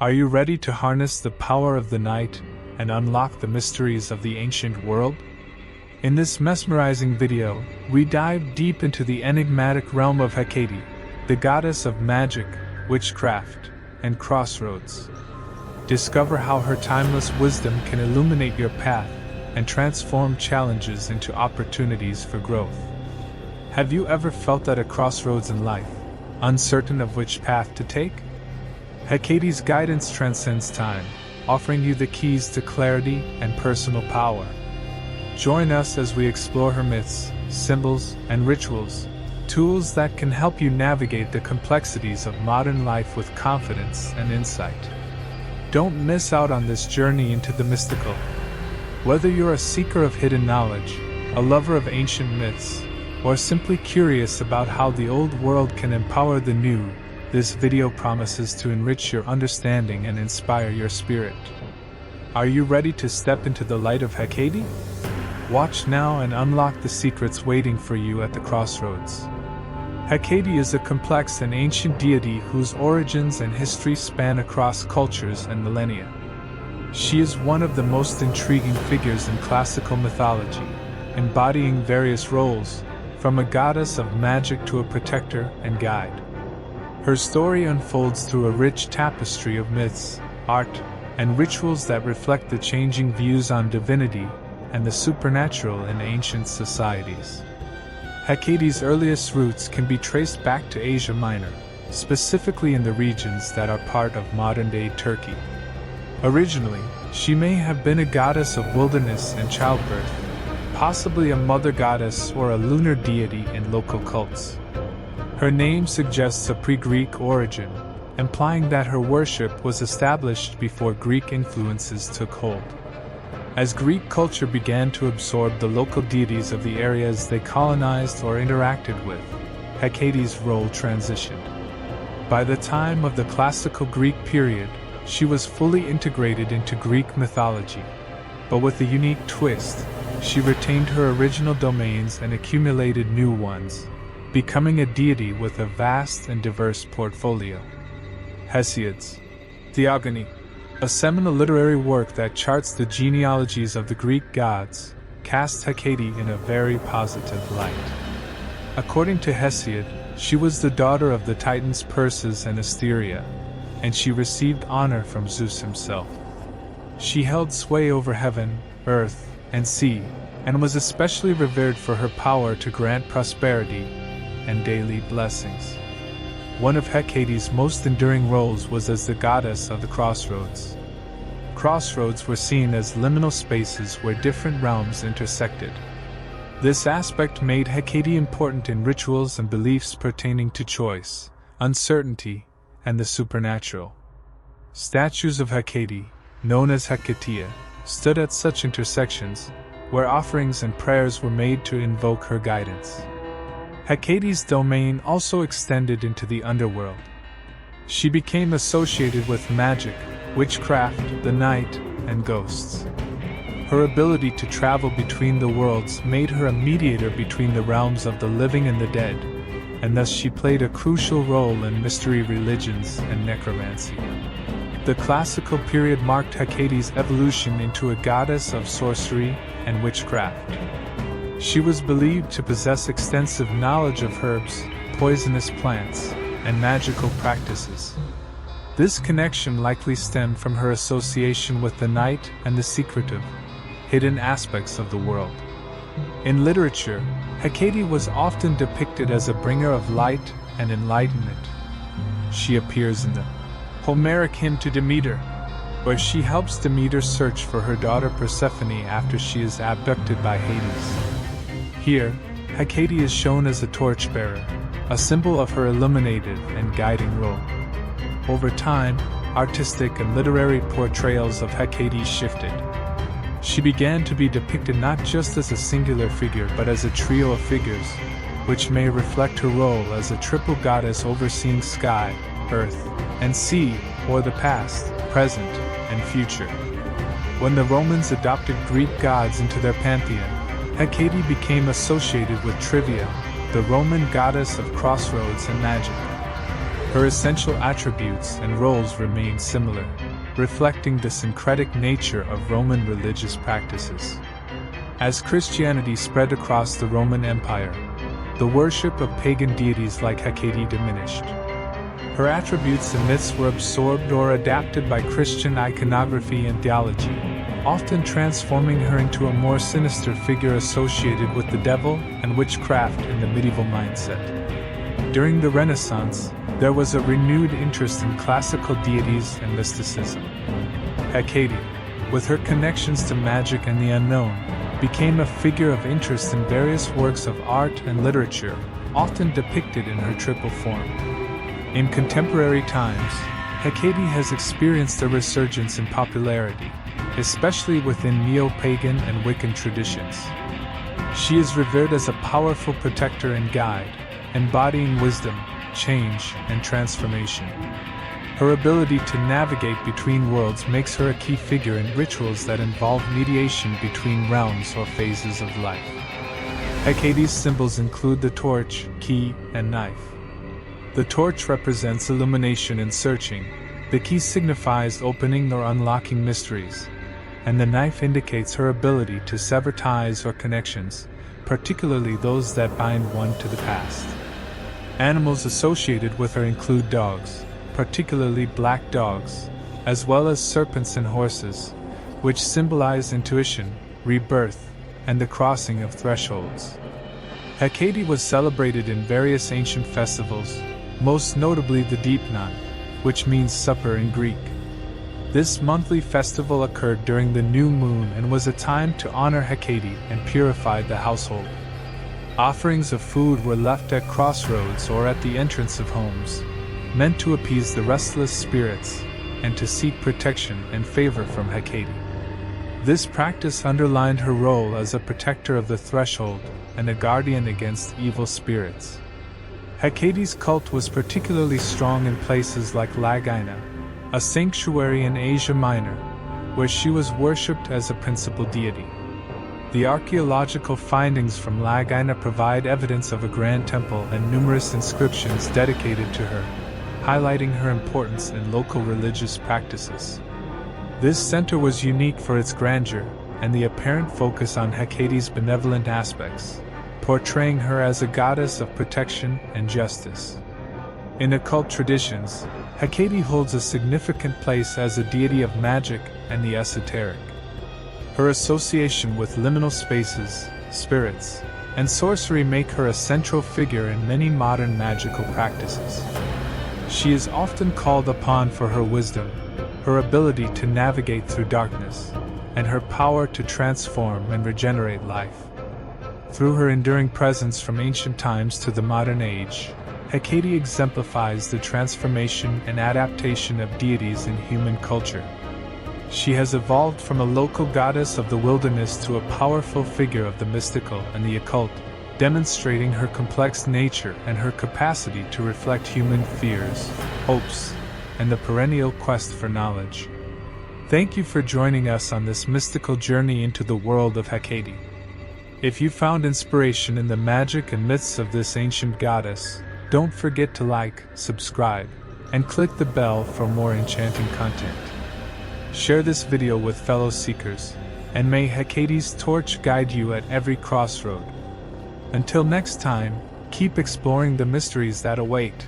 Are you ready to harness the power of the night and unlock the mysteries of the ancient world? In this mesmerizing video, we dive deep into the enigmatic realm of Hecate, the goddess of magic, witchcraft, and crossroads. Discover how her timeless wisdom can illuminate your path and transform challenges into opportunities for growth. Have you ever felt at a crossroads in life, uncertain of which path to take? Hecate's guidance transcends time, offering you the keys to clarity and personal power. Join us as we explore her myths, symbols, and rituals, tools that can help you navigate the complexities of modern life with confidence and insight. Don't miss out on this journey into the mystical. Whether you're a seeker of hidden knowledge, a lover of ancient myths, or simply curious about how the old world can empower the new, this video promises to enrich your understanding and inspire your spirit. Are you ready to step into the light of Hecate? Watch now and unlock the secrets waiting for you at the crossroads. Hecate is a complex and ancient deity whose origins and history span across cultures and millennia. She is one of the most intriguing figures in classical mythology, embodying various roles, from a goddess of magic to a protector and guide. Her story unfolds through a rich tapestry of myths, art, and rituals that reflect the changing views on divinity and the supernatural in ancient societies. Hecate's earliest roots can be traced back to Asia Minor, specifically in the regions that are part of modern-day Turkey. Originally, she may have been a goddess of wilderness and childbirth, possibly a mother goddess or a lunar deity in local cults. Her name suggests a pre-Greek origin, implying that her worship was established before Greek influences took hold. As Greek culture began to absorb the local deities of the areas they colonized or interacted with, Hecate's role transitioned. By the time of the classical Greek period, she was fully integrated into Greek mythology, but with a unique twist, she retained her original domains and accumulated new ones, becoming a deity with a vast and diverse portfolio. Hesiod's Theogony, a seminal literary work that charts the genealogies of the Greek gods, casts Hecate in a very positive light. According to Hesiod, she was the daughter of the titans Persis and Asteria, and she received honor from Zeus himself. She held sway over heaven, earth, and sea, and was especially revered for her power to grant prosperity and daily blessings. One of Hecate's most enduring roles was as the goddess of the crossroads. Crossroads were seen as liminal spaces where different realms intersected. This aspect made Hecate important in rituals and beliefs pertaining to choice, uncertainty, and the supernatural. Statues of Hecate, known as Hekatea, stood at such intersections, where offerings and prayers were made to invoke her guidance. Hecate's domain also extended into the underworld. She became associated with magic, witchcraft, the night, and ghosts. Her ability to travel between the worlds made her a mediator between the realms of the living and the dead, and thus she played a crucial role in mystery religions and necromancy. The classical period marked Hecate's evolution into a goddess of sorcery and witchcraft. She was believed to possess extensive knowledge of herbs, poisonous plants, and magical practices. This connection likely stemmed from her association with the night and the secretive, hidden aspects of the world. In literature, Hecate was often depicted as a bringer of light and enlightenment. She appears in the Homeric hymn to Demeter, where she helps Demeter search for her daughter Persephone after she is abducted by Hades. Here, Hecate is shown as a torchbearer, a symbol of her illuminative and guiding role. Over time, artistic and literary portrayals of Hecate shifted. She began to be depicted not just as a singular figure but as a trio of figures, which may reflect her role as a triple goddess overseeing sky, earth, and sea, or the past, present, and future. When the Romans adopted Greek gods into their pantheon, Hecate became associated with Trivia, the Roman goddess of crossroads and magic. Her essential attributes and roles remain similar, reflecting the syncretic nature of Roman religious practices. As Christianity spread across the Roman Empire, the worship of pagan deities like Hecate diminished. Her attributes and myths were absorbed or adapted by Christian iconography and theology, often transforming her into a more sinister figure associated with the devil and witchcraft in the medieval mindset. During the Renaissance, there was a renewed interest in classical deities and mysticism. Hecate, with her connections to magic and the unknown, became a figure of interest in various works of art and literature, often depicted in her triple form. In contemporary times, Hecate has experienced a resurgence in popularity, especially within Neopagan and Wiccan traditions. She is revered as a powerful protector and guide, embodying wisdom, change, and transformation. Her ability to navigate between worlds makes her a key figure in rituals that involve mediation between realms or phases of life. Hecate's symbols include the torch, key, and knife. The torch represents illumination and searching, the key signifies opening or unlocking mysteries, and the knife indicates her ability to sever ties or connections, particularly those that bind one to the past. Animals associated with her include dogs, particularly black dogs, as well as serpents and horses, which symbolize intuition, rebirth, and the crossing of thresholds. Hecate was celebrated in various ancient festivals, most notably the Deepnon, which means supper in Greek. This monthly festival occurred during the new moon and was a time to honor Hecate and purify the household. Offerings of food were left at crossroads or at the entrance of homes, meant to appease the restless spirits and to seek protection and favor from Hecate. This practice underlined her role as a protector of the threshold and a guardian against evil spirits. Hecate's cult was particularly strong in places like Lagina, a sanctuary in Asia Minor, where she was worshipped as a principal deity. The archaeological findings from Lagina provide evidence of a grand temple and numerous inscriptions dedicated to her, highlighting her importance in local religious practices. This center was unique for its grandeur and the apparent focus on Hecate's benevolent aspects, portraying her as a goddess of protection and justice. In occult traditions, Hecate holds a significant place as a deity of magic and the esoteric. Her association with liminal spaces, spirits, and sorcery make her a central figure in many modern magical practices. She is often called upon for her wisdom, her ability to navigate through darkness, and her power to transform and regenerate life. Through her enduring presence from ancient times to the modern age, Hecate exemplifies the transformation and adaptation of deities in human culture. She has evolved from a local goddess of the wilderness to a powerful figure of the mystical and the occult, demonstrating her complex nature and her capacity to reflect human fears, hopes, and the perennial quest for knowledge. Thank you for joining us on this mystical journey into the world of Hecate. If you found inspiration in the magic and myths of this ancient goddess, don't forget to like, subscribe, and click the bell for more enchanting content. Share this video with fellow seekers, and may Hecate's torch guide you at every crossroad. Until next time, keep exploring the mysteries that await.